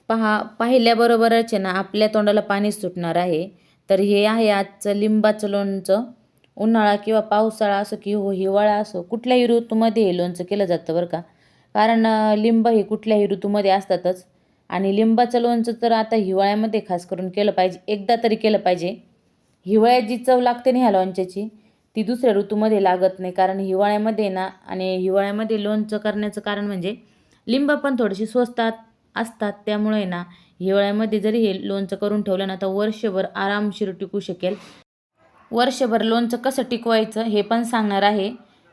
पाहिल्याबरोबरच आहे ना आपल्या तोंडाला पाणी सुटणार आहे. तर हे आहे आजचं लिंबाचं लोणचं. उन्हाळा किंवा पावसाळा असो किंवा हिवाळा असो कुठल्याही ऋतूमध्ये हे लोणचं केलं जातं बरं का. कारण लिंब हे कुठल्याही ऋतूमध्ये असतातच आणि लिंबाचं लोणचं तर आता हिवाळ्यामध्ये खास करून केलं पाहिजे. एकदा तरी केलं पाहिजे. हिवाळ्यात जी चव लागते ना ह्या लोणच्याची ती दुसऱ्या ऋतूमध्ये लागत नाही. कारण हिवाळ्यामध्ये ना आणि हिवाळ्यामध्ये लोणचं करण्याचं कारण म्हणजे लिंब पण थोडीशी स्वस्तात असतात. त्यामुळे ना हिवाळ्यामध्ये जरी हे लोणचं करून ठेवलं ना तर वर्षभर आरामशीर टिकू शकेल. वर्षभर लोणचं कसं टिकवायचं हे पण सांगणार आहे.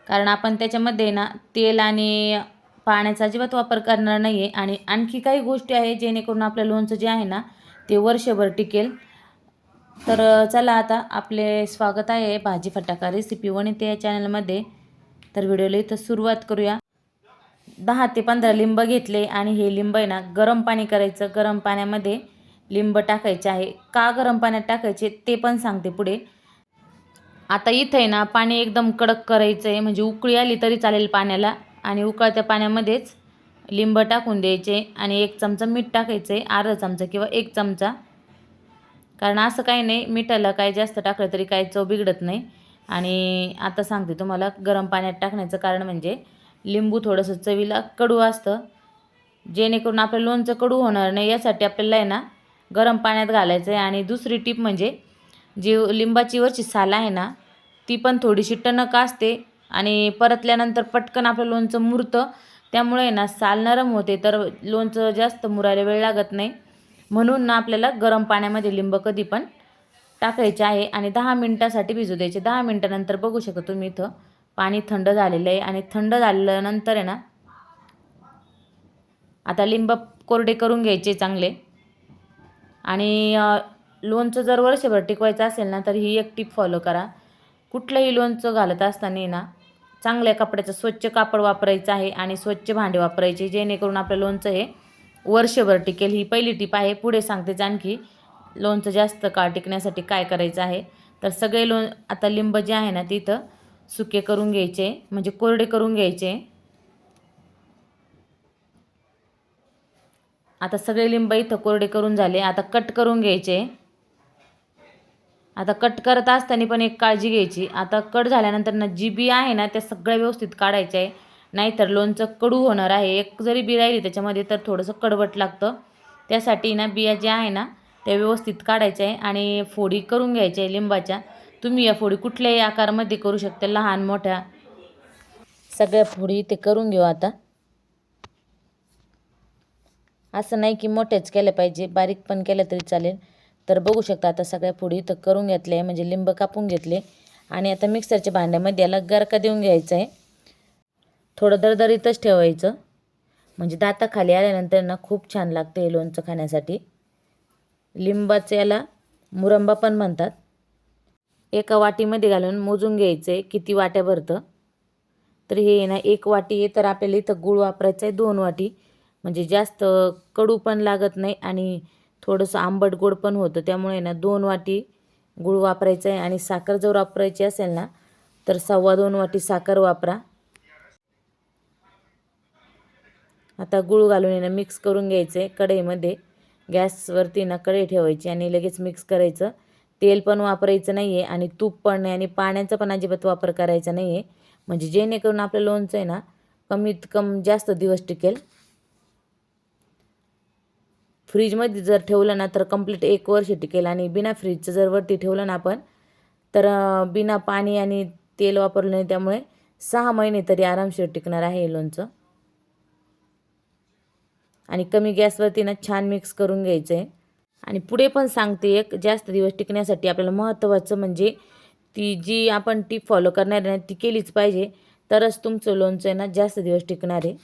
कारण आपण त्याच्यामध्ये ना तेल आणि पाण्याचा अजिबात वापर करणार नाही आहे आणि आणखी काही गोष्टी आहेत जेणेकरून आपलं लोणचं जे आहे ना ते वर्षभर टिकेल. तर चला आता आपले स्वागत आहे भाजी फटाका रेसिपी वनिता या चॅनलमध्ये. तर व्हिडिओला इथं सुरुवात करूया. 10 ते 15 लिंब घेतले आणि हे लिंब आहे ना गरम पाणी करायचं. गरम पाण्यामध्ये लिंब टाकायचे आहे. का गरम पाण्यात टाकायचे ते पण सांगते पुढे. आता इथं आहे ना पाणी एकदम कडक करायचं आहे म्हणजे उकळी आली तरी चालेल पाण्याला आणि उकळत्या पाण्यामध्येच लिंब टाकून द्यायचे आणि 1 चमचा मीठ टाकायचं आहे. अर्धा चमचा किंवा 1 चमचा. कारण असं काही नाही मिठाला काय जास्त टाकलं तरी काही चव बिघडत नाही. आणि आता सांगते तुम्हाला गरम पाण्यात टाकण्याचं कारण म्हणजे लिंबू थोडंसं चवीला कडू असतं. जेणेकरून आपलं लोणचं कडू होणार नाही यासाठी आपल्याला आहे ना गरम पाण्यात घालायचं आहे. आणि दुसरी टिप म्हणजे जी लिंबाची वरची साल आहे ना ती पण थोडीशी टणक असते आणि परतल्यानंतर पटकन आपलं लोणचं मुरतं. त्यामुळे आहे ना साल नरम होते तर लोणचं जास्त मुरायला वेळ लागत नाही. म्हणून ना आपल्याला गरम पाण्यामध्ये लिंब कधी पण टाकायचे आहे आणि 10 मिनिटासाठी भिजू द्यायचे. 10 मिनिटानंतर बघू शकता तुम्ही इथं पाणी थंड झालेलं आहे आणि थंड झाल्यानंतर आहे ना आता लिंब कोरडे करून घ्यायचे चांगले. आणि लोणचं जर वर्षभर टिकवायचं असेल ना तर ही एक टीप फॉलो करा. कुठलंही लोणचं घालत असताना ना चांगल्या कपड्याचं स्वच्छ कापड वापरायचं आहे आणि स्वच्छ भांडे वापरायचे जेणेकरून आपलं लोणचं हे वर्षभर टिकेल. ही पहिली टीप आहे. पुढे सांगतेच आणखी लोणचं जास्त काळ टिकण्यासाठी काय करायचं आहे. तर सगळे आता लिंब जे आहे ना तिथं सुके करून घ्यायचे म्हणजे कोरडे करून घ्यायचे. आता सगळे लिंब इथं कोरडे करून झाले. आता कट करून घ्यायचे. आता कट करत असताना पण एक काळजी घ्यायची. आता कट झाल्यानंतर ना जी बी आहे ना त्या सगळ्या व्यवस्थित काढायच्या आहे. नाहीतर लोणचं कडू होणार आहे. एक जरी बी राहिली त्याच्यामध्ये तर थोडंसं कडवट लागतं. त्यासाठी ना बिया ज्या आहे ना त्या व्यवस्थित काढायच्या आहे आणि फोडी करून घ्यायच्या आहे लिंबाच्या. तुम्ही या फोडी कुठल्याही आकारामध्ये करू शकता, लहान मोठ्या सगळ्या फोडी ते करून घेऊ. आता असं नाही की मोठ्याच केल्या पाहिजे, बारीक पण केल्या तरी चालेल. तर बघू शकता आता सगळ्या फोडी तर करून घेतल्या म्हणजे लिंब कापून घेतले. आणि आता मिक्सरच्या भांड्यामध्ये याला गरका देऊन घ्यायचं आहे. थोडं दरदरीतच ठेवायचं म्हणजे दाताखाली आल्यानंतर ना खूप छान लागते हे लोणचं खाण्यासाठी. लिंबाचं याला मुरंबा पण म्हणतात. एका वाटीमध्ये घालून मोजून घ्यायचं आहे किती वाट्या भरतं. तर हे ना 1 वाटी आहे तर आपल्याला इथं गूळ वापरायचं आहे 2 वाटी. म्हणजे जास्त कडू पण लागत नाही आणि थोडंसं आंबट गोड पण होतं. त्यामुळे ना 2 वाटी गूळ वापरायचं आहे. आणि साखर जर वापरायची असेल ना तर 2.25 वाटी साखर वापरा. आता गूळ घालून ना मिक्स करून घ्यायचं आहे कढईमध्ये. गॅसवरती ना कढई ठेवायची आणि लगेच मिक्स करायचं. तेल पण वापरायचं नाही आहे आणि तूप पण नाही आणि पाण्याचा पण अजिबात वापर करायचा नाही आहे. म्हणजे जेणेकरून आपलं लोणचं आहे ना कमीत कमी जास्त दिवस टिकेल. फ्रीजमध्ये जर ठेवलं ना तर कंप्लीट 1 वर्ष टिकेल आणि बिना फ्रीजचं जर वरती ठेवलं ना आपण तर बिना पाणी आणि तेल वापरलं नाही त्यामुळे 6 महिने तरी आरामशीर टिकणार आहे हे लोणचं. आणि कमी गॅसवरती ना छान मिक्स करून घ्यायचं आहे. आणि पुढे पण सांगते एक जास्त दिवस टिकण्यासाठी आपल्याला महत्त्वाचं म्हणजे ती जी आपण टीप फॉलो करणार आहे ना ती केलीच पाहिजे. तरच तुमचं लोणचं आहे ना जास्त दिवस टिकणार आहे.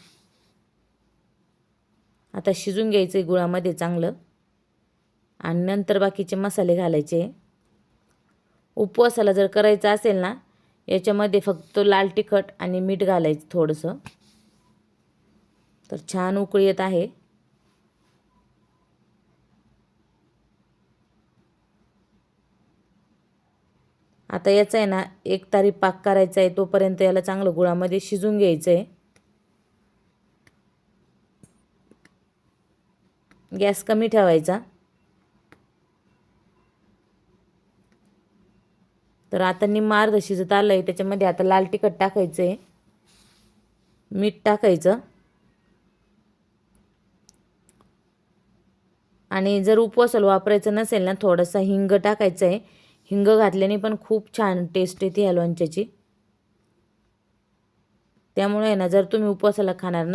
आता शिजून घ्यायचं आहे गुळामध्ये चांगलं आणि नंतर बाकीचे मसाले घालायचे. उपवासाला जर करायचं असेल ना याच्यामध्ये फक्त लाल तिखट आणि मीठ घालायचं थोडंसं. तर छान उकळी येत आहे. आता याचा आहे ना 1 तारी पाक करायचा आहे. तोपर्यंत याला चांगलं गुळामध्ये शिजून घ्यायचं आहे. गॅस कमी ठेवायचा. तर आता निम्मा अर्ध शिजत आलं आहे. त्याच्यामध्ये आता लाल तिखट टाकायचं आहे, मीठ टाकायचं. आणि जर उपवासाला वापरायचं नसेल ना, थोडासा हिंग टाकायचं आहे. हिंग घातल्याने पण खूप छान टेस्ट येते ह्या लोणच्याची. त्यामुळे ना, जर तुम्ही उपवासाला खाणार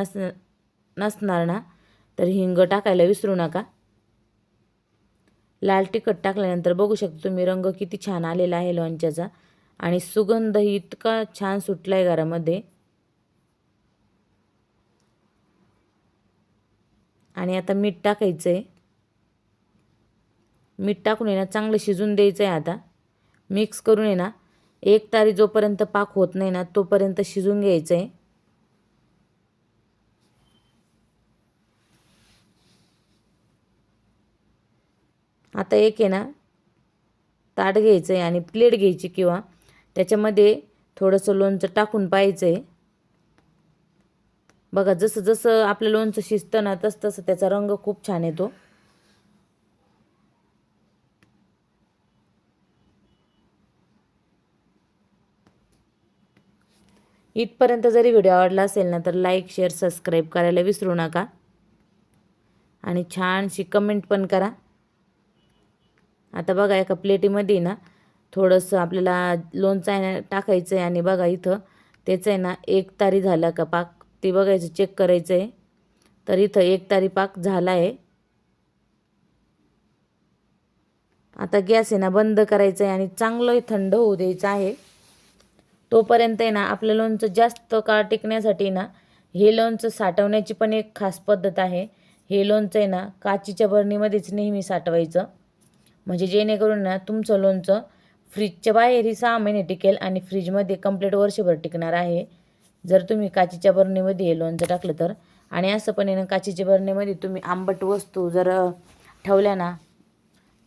नसणार ना, तर हिंग टाकायला विसरू नका. लाल तिखट टाकल्यानंतर बघू शकता तुम्ही रंग किती छान आलेला आहे लोणच्याचा. आणि सुगंधही इतका छान सुटला आहे घरामध्ये. आणि आता मीठ टाकायचं आहे. मीठ टाकून आहे ना, चांगलं शिजून द्यायचं आहे. आता मिक्स करून आहे ना, एक तारी जोपर्यंत पाक होत नाही ना, तोपर्यंत शिजून घ्यायचं आहे. आता एक आहे ना, ताट घ्यायचं आहे आणि प्लेट घ्यायची किंवा त्याच्यामध्ये थोडंसं लोणचं टाकून पाहायचं आहे. बघा, जसं जसं आपलं लोणचं शिजतं ना, तसं तसं त्याचा रंग खूप छान येतो. इथपर्यंत जरी व्हिडिओ आवडला असेल ना, तर लाईक, शेअर, सबस्क्राईब करायला विसरू नका. आणि छानशी कमेंट पण करा. आता बघा, एका प्लेटीमध्ये ना थोडंसं आपल्याला लोणचं आहे ना टाकायचं आहे. आणि बघा इथं त्याचं आहे ना, एक तारी झाला का पाक ते बघायचं, चेक करायचं आहे. तर इथं एक तारी पाक झाला आहे. आता गॅस आहे ना बंद करायचं आहे आणि चांगलं थंड होऊ द्यायचं आहे. तोपर्यंत आहे ना, आपलं लोणचं जास्त काळ टिकण्यासाठी ना, हे लोणचं साठवण्याची पण एक खास पद्धत आहे. हे लोणचं आहे ना, काचीच्या बरणीमध्येच नेहमी साठवायचं. म्हणजे जेणेकरून ना, तुमचं लोणचं फ्रीजच्या बाहेरही 6 महिने टिकेल आणि फ्रीजमध्ये कंप्लीट वर्षभर टिकणार आहे, जर तुम्ही काचीच्या बरणीमध्ये हे लोणचं टाकलं तर. आणि असं पण आहे ना, काचीच्या बरणीमध्ये तुम्ही आंबट वस्तू जर ठेवल्या ना,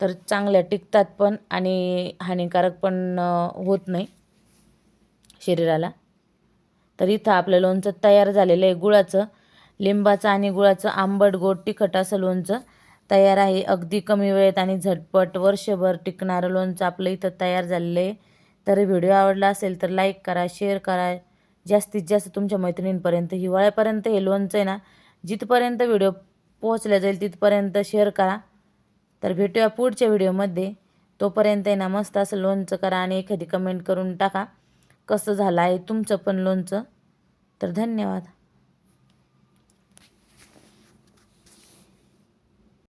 तर चांगल्या टिकतात पण आणि हानिकारक पण होत नाही शरीराला. तर इथं आपलं लोणचं तयार झालेलं आहे. गुळाचं, लिंबाचं आणि गुळाचं आंबट गोड तिखट असं लोणचं तयार आहे. अगदी कमी वेळेत आणि झटपट वर्षभर टिकणारं लोणचं आपलं इथं तयार झालेलं आहे. तर व्हिडिओ आवडला असेल तर लाईक करा, शेअर करा, जास्तीत जास्त तुमच्या मैत्रिणींपर्यंत. हिवाळ्यापर्यंत हे लोणचं आहे ना, जिथपर्यंत व्हिडिओ पोहोचला जाईल तिथपर्यंत शेअर करा. तर भेटूया पुढच्या व्हिडिओमध्ये. तोपर्यंत आहे ना, मस्त असं लोणचं करा आणि एखादी कमेंट करून टाका कसं झालं आहे तुमचं पण लोणचं. तर धन्यवाद.